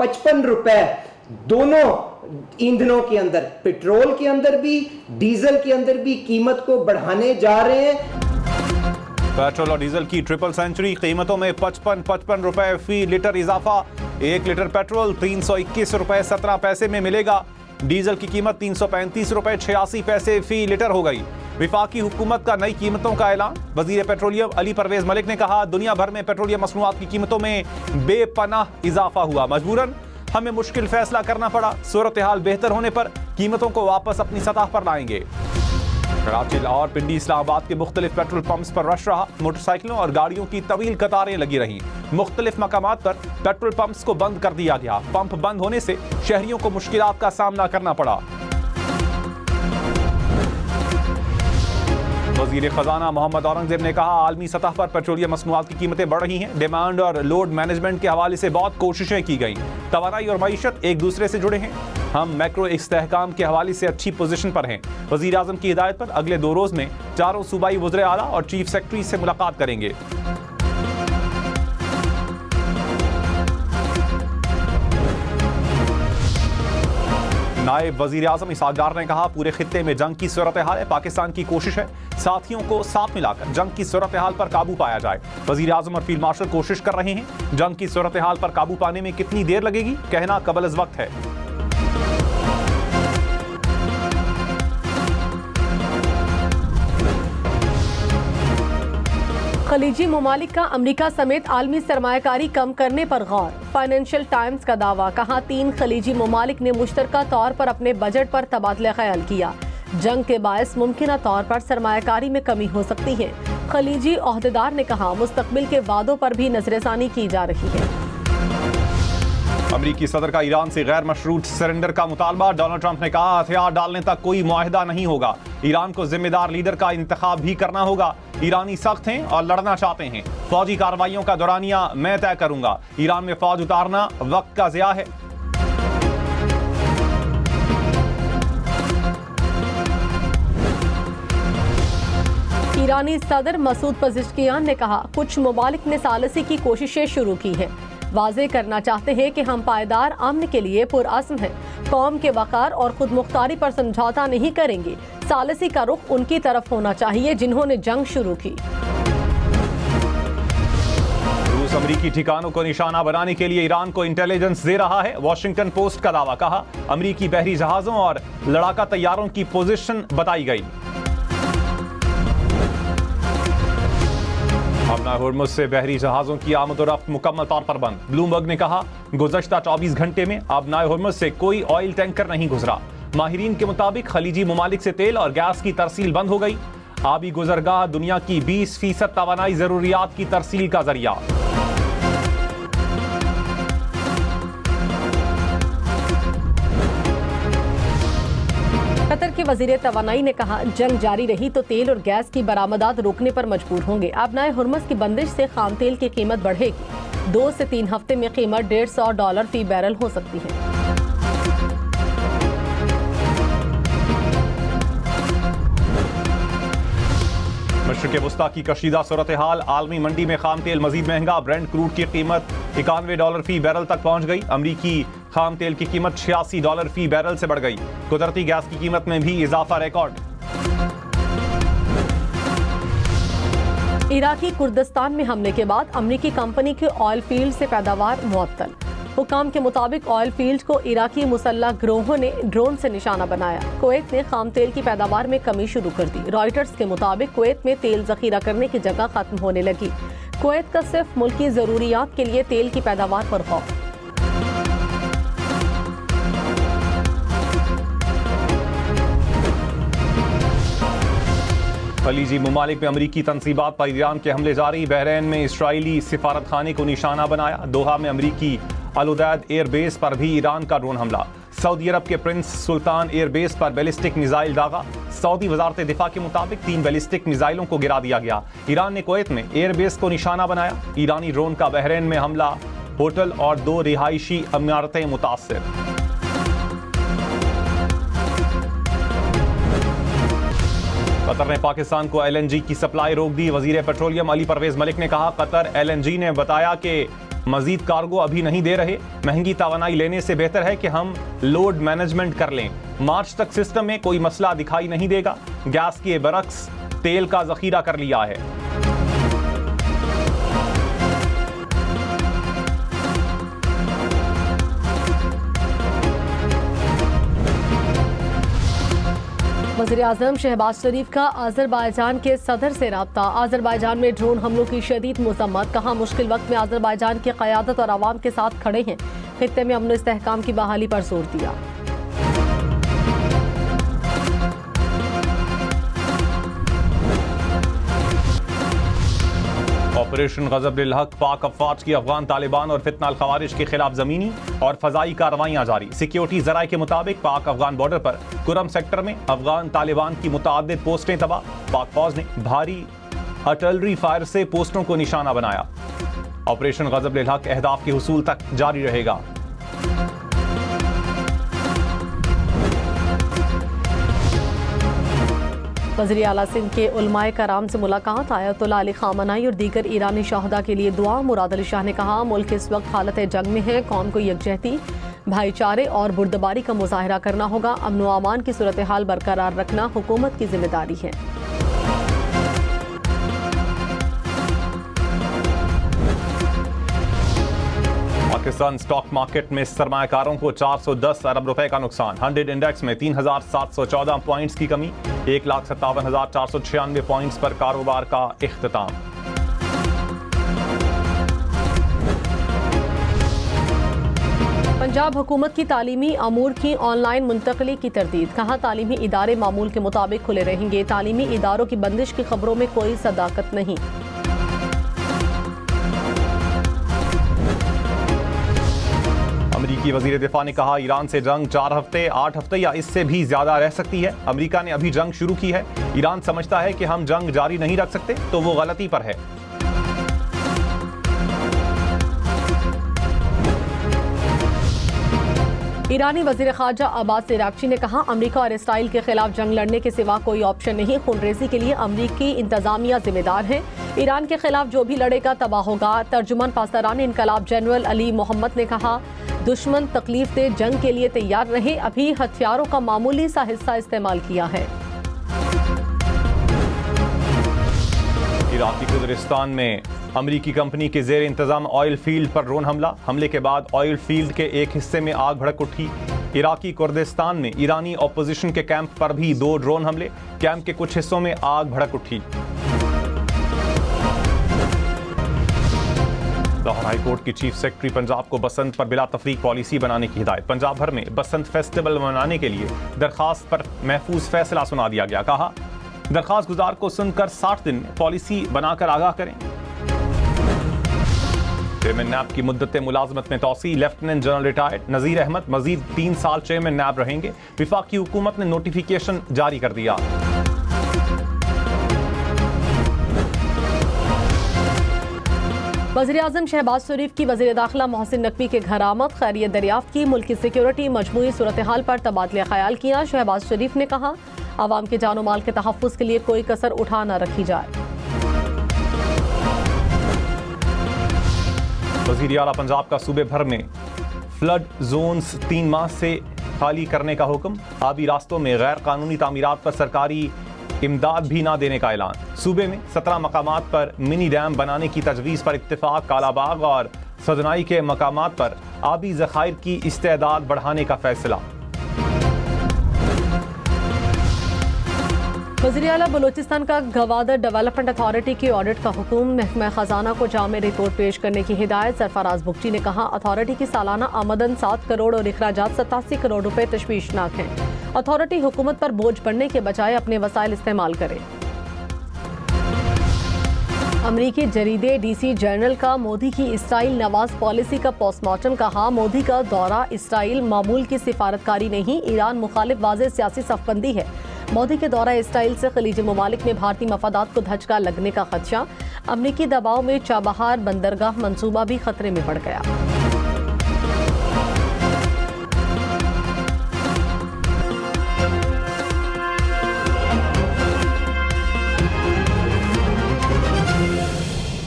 55 रुपए दोनों ईंधनों के अंदर, पेट्रोल के अंदर भी, डीजल के अंदर भी कीमत को बढ़ाने जा रहे हैं। पेट्रोल और डीजल की ट्रिपल सेंचुरी, कीमतों में 55 रुपए फी लीटर इजाफा। 1 लीटर पेट्रोल 321 रुपए 17 पैसे में मिलेगा। डीजल की कीमत 335 रुपए 86 पैसे फी लीटर हो गई। विफाकी हुकूमत का नई कीमतों का ऐलान। वजीर पेट्रोलियम अली परवेज मलिक ने कहा, दुनिया भर में पेट्रोलियम मसनूआत की कीमतों में बेपनाह इजाफा हुआ, मजबूरन हमें मुश्किल फैसला करना पड़ा। सूरत हाल बेहतर होने पर कीमतों को वापस अपनी सतह पर लाएंगे। कराची, लाहौर, पिंडी, इस्लामाबाद के मुख्तलिफ पेट्रोल पंप्स पर रश रहा। मोटरसाइकिलों और गाड़ियों की तवील कतारें लगी रहीं। मुख्तलिफ मकामात पर पेट्रोल पंप्स को बंद कर दिया गया। पंप बंद होने से शहरियों को मुश्किलात का सामना करना पड़ा। वजीर खजाना मोहम्मद औरंगजेब ने कहा, आलमी सतह पर पेट्रोलियम मसनूआत की कीमतें बढ़ रही हैं। डिमांड और लोड मैनेजमेंट के हवाले से बहुत कोशिशें की गई। तवानाई और मईशत एक दूसरे से जुड़े हैं। हम मैक्रो इस्तेहकाम के हवाले से अच्छी पोजीशन पर हैं। वजीर आजम की हिदायत पर अगले 2 रोज में चारों सूबाई वज़ीर आला और चीफ सेक्रेटरी से मुलाकात करेंगे। नायब वजीर आजम इसहाक डार ने कहा, पूरे खित्ते में जंग की सूरत हाल है। पाकिस्तान की कोशिश है साथियों को साथ मिलाकर जंग की सूरत हाल पर काबू पाया जाए। वजीर आजम और फील्ड मार्शल कोशिश कर रहे हैं। जंग की सूरत हाल पर काबू पाने में कितनी देर लगेगी, कहना कबल अज़ वक्त है। खलीजी ममालिक का अमरीका समेत आलमी सरमायाकारी कम करने पर गौर। फाइनेंशियल टाइम्स का दावा, कहा 3 खलीजी ममालिक ने मुश्तरका तौर पर अपने बजट पर तबादला ख्याल किया। जंग के बायस मुमकिना तौर पर सरमायाकारी में कमी हो सकती है। खलीजी ओहदेदार ने कहा, मुस्तकबिल के वादों पर भी नजरसानी की जा रही है। अमरीकी सदर का ईरान से गैर मशरूत सरेंडर का मुतालबा। डोनाल्ड ट्रंप ने कहा, हथियार डालने तक कोई मुआहिदा नहीं होगा। ईरान को जिम्मेदार लीडर का इंतखाब भी करना होगा। ईरानी सख्त हैं और लड़ना चाहते हैं। फौजी कार्रवाइयों का दौरानिया मैं तय करूंगा। ईरान में फौज उतारना वक्त का ज़िया है। ईरानी सदर मसूद पज़ेश्कियान ने कहा, कुछ ममालिक ने सालसी की कोशिशें शुरू की हैं। वाज़े करना चाहते हैं कि हम पायदार अमन के लिए पुरअज़्म हैं। कौम के वक़ार और खुद मुख्तारी पर समझौता नहीं करेंगे। सालसी का रुख उनकी तरफ होना चाहिए जिन्होंने जंग शुरू की। रूस अमरीकी ठिकानों को निशाना बनाने के लिए ईरान को इंटेलिजेंस दे रहा है। वॉशिंगटन पोस्ट का दावा, कहा अमरीकी बहरी जहाजों और लड़ाका तैयारों की पोजीशन बताई गई। अपना हुर्मुज़ से बहरी जहाजों की आमद और रफ्त मुकम्मल तौर पर बंद। ब्लूमबर्ग ने कहा, गुज़श्ता 24 घंटे में अपना हुर्मुज़ से कोई ऑयल टैंकर नहीं गुजरा। माहिरीन के मुताबिक खलीजी ममालिक से तेल और गैस की तरसील बंद हो गई। आबी गुजरगाह दुनिया की 20% तवानाई जरूरियात की तरसील का जरिया। कतर के वजीर तवानाई ने कहा, जंग जारी रही तो तेल और गैस की बरामदात रोकने पर मजबूर होंगे। अपनाए हुर्मुज़ की बंदिश से खाम तेल की कीमत बढ़ेगी। 2 से 3 हफ्ते में कीमत $150 फी बैरल हो सकती है। मशरिक़ वस्ता की कशीदा सूरत हाल। आलमी मंडी में खाम तेल मजीद महंगा। ब्रेंट क्रूड की कीमत $91 फी बैरल तक पहुंच गई। अमरीकी खाम तेल की कीमत $86 फी बैरल से बढ़ गई। कुदरती गैस की कीमत में भी इजाफा रिकॉर्ड। इराकी कुर्दिस्तान में हमले के बाद अमरीकी कंपनी के ऑयल फील्ड से पैदावार मुअत्तल। हुकाम के मुताबिक ऑयल फील्ड को इराकी मुसल्लह गिरोहों ने ड्रोन से निशाना बनाया। कुवैत ने खाम तेल की पैदावार में कमी शुरू कर दी। रॉयटर्स के मुताबिक कुवैत में तेल जखीरा करने की जगह खत्म होने लगी। कुवैत का सिर्फ मुल्की जरूरियात के लिए तेल की पैदावार पर खौफ। खलीजी ममालिक में अमरीकी तनसीबात पर ईरान के हमले जारी। बहरीन में इसराइली सिफारत खाने को निशाना बनाया। दोहा में अमरीकी अल उदैद एयरबेस पर भी ईरान का ड्रोन हमला। सऊदी अरब के प्रिंस सुल्तान एयरबेस पर बैलिस्टिक मिसाइल दागा। सऊदी वजारत दिफा के मुताबिक 3 बैलिस्टिक मिसाइलों को गिरा दिया गया। ईरान ने कुवैत में एयरबेस को निशाना बनाया। ईरानी ड्रोन का बहरीन में हमला। होटल और 2 रिहायशी इमारतें मुतासर। कतर ने पाकिस्तान को LNG की सप्लाई रोक दी। वजीर पेट्रोलियम अली परवेज मलिक ने कहा, कतर LNG ने बताया कि मजीद कार्गो अभी नहीं दे रहे। महंगी तवानाई लेने से बेहतर है कि हम लोड मैनेजमेंट कर लें। मार्च तक सिस्टम में कोई मसला दिखाई नहीं देगा। गैस के बरक्स तेल का जखीरा कर लिया है। वज़ीर-ए-आज़म शहबाज शरीफ का अज़रबाईजान के सदर से राब्ता। अज़रबाईजान में ड्रोन हमलों की शदीद मज़म्मत। कहा मुश्किल वक्त में अज़रबाईजान की क़यादत और आवाम के साथ खड़े हैं। खित्ते में अमन इस्तेहकाम की बहाली पर जोर दिया। ऑपरेशन ग़ज़ब-उल हक़, पाक अफ़वाज की अफ़गान तालिबान और फितना अल-ख़वारिज के खिलाफ ज़मीनी और फ़ज़ाई कार्रवाइयाँ जारी। सिक्योरिटी ज़राए के मुताबिक पाक अफ़गान बॉर्डर पर कुरम सेक्टर में अफ़गान तालिबान की मुतअद्दिद पोस्टें तबाह। पाक फ़ौज ने भारी आर्टिलरी फायर से पोस्टों को निशाना बनाया। ऑपरेशन ग़ज़ब-उल हक़ अहदाफ के हुसूल तक जारी रहेगा। वज़ीर आला सिंध के उलमाए कराम से मुलाकात। आयतुल्लाह अली ख़ामनाई और दीगर ईरानी शहदा के लिए दुआ। मुराद अली शाह ने कहा मुल्क इस वक्त हालत जंग में है। कौम को यकजहती, भाईचारे और बुर्दबारी का मुजाहरा करना होगा। अमन व अमान की सूरत हाल बरकरार रखना हुकूमत की जिम्मेदारी है। पाकिस्तान स्टॉक मार्केट में सरमायाकारों को 410 अरब रुपए का नुकसान। 100 इंडेक्स में 3714 पॉइंट्स की कमी। 1,57,496 पॉइंट्स पर कारोबार का इख्तिताम। पंजाब हुकूमत की तालीमी अमूर की ऑनलाइन मुंतकली की तरदीद। कहा तालीमी इदारे मामूल के मुताबिक खुले रहेंगे। तालीमी इदारों की बंदिश की खबरों में कोई सदाकत नहीं। अमरीकी वजीर दिफा ने कहा ईरान से जंग 4 हफ्ते, 8 हफ्ते या इससे भी ज्यादा रह सकती है। अमरीका ने अभी जंग शुरू की है। ईरान समझता है कि हम जंग जारी नहीं रख सकते तो वो गलती पर है। ईरानी वजीर खारजा अब्बास इराक्ची ने कहा अमरीका और इसराइल के खिलाफ जंग लड़ने के सिवा कोई ऑप्शन नहीं। खूनरेजी के लिए अमरीकी इंतजामिया जिम्मेदार है। ईरान के खिलाफ जो भी लड़ेगा तबाह होगा। तर्जुमान पासदारान इनकलाब जनरल अली मोहम्मद ने कहा दुश्मन तकलीफ दे जंग के लिए तैयार रहे। अभी हथियारों का मामूली सा हिस्सा इस्तेमाल किया है। इराकी कुर्दिस्तान में अमरीकी कंपनी के जेर इंतजाम ऑयल फील्ड पर ड्रोन हमला। हमले के बाद ऑयल फील्ड के एक हिस्से में आग भड़क उठी। इराकी कुर्दिस्तान में ईरानी ऑपोजिशन के कैंप पर भी 2 ड्रोन हमले। कैंप के कुछ हिस्सों में आग भड़क उठी। लाहौर हाई कोर्ट की चीफ सेक्रेटरी पंजाब को बसंत पर बिला तफरीक पॉलिसी बनाने की हिदायत। पंजाब भर में बसंत फेस्टिवल मनाने के लिए दरखास्त पर महफूज फैसला सुना दिया गया। कहा दरखास्त गुजार को सुनकर 60 दिन में पॉलिसी बनाकर आगाह करें। चेयरमैन नैब की मुद्दत मुलाजमत में तौसी। Lieutenant general retired Nazir Ahmad मजीद 3 साल चेयरमैन नैब रहेंगे। विफाकी हुकूमत ने नोटिफिकेशन जारी कर दिया। वज़ीर-ए-आज़म शहबाज शरीफ की वज़ीर दाखिला मोहसिन नकवी के घर आमद। खैरियत दरियाफ्त की। मुल्क की सिक्योरिटी मजमूई सूरत हाल पर तबादला ख्याल किया। शहबाज शरीफ ने कहा आवाम के जानो माल के तहफ़्फ़ुज़ के लिए कोई कसर उठा न रखी जाए। वज़ीर आला पंजाब का सूबे भर में फ्लड जोन्स 3 माह से खाली करने का हुक्म। आबी रास्तों में गैर कानूनी तामीरात पर सरकारी इमदाद भी ना देने का ऐलान। सूबे में 17 मकामात पर मिनी डैम बनाने की तजवीज़ पर इत्तेफाक। कालाबाग और सदनाई के मकामात पर आबी ज़खायर की इस्तेदाद बढ़ाने का फैसला। वज़ीर आला बलूचिस्तान का गवादर डेवलपमेंट अथॉरिटी की ऑडिट का हुक्म। महकमा खजाना को जामे रिपोर्ट पेश करने की हिदायत। सरफराज बुगची ने कहा अथॉरिटी की सालाना आमदन 7 करोड़ और अखराजात 87 करोड़ रुपए तशवीशनाक हैं। अथॉरिटी हुकूमत पर बोझ बढ़ने के बजाय अपने वसाइल इस्तेमाल करे। अमरीकी जरीदे डीसी जर्नल का मोदी की इसराइल नवाज पॉलिसी का पोस्टमार्टम। कहा मोदी का दौरा इसराइल मामूल की सिफारतकारी नहीं, ईरान मुखालिफ वाज़ेह सियासी सफबंदी है। मोदी के दौरा इसराइल से खलीजी ममालिक में भारतीय मफादात को धचका लगने का खदशा। अमरीकी दबाव में चाबहार बंदरगाह मंसूबा भी खतरे में पड़ गया।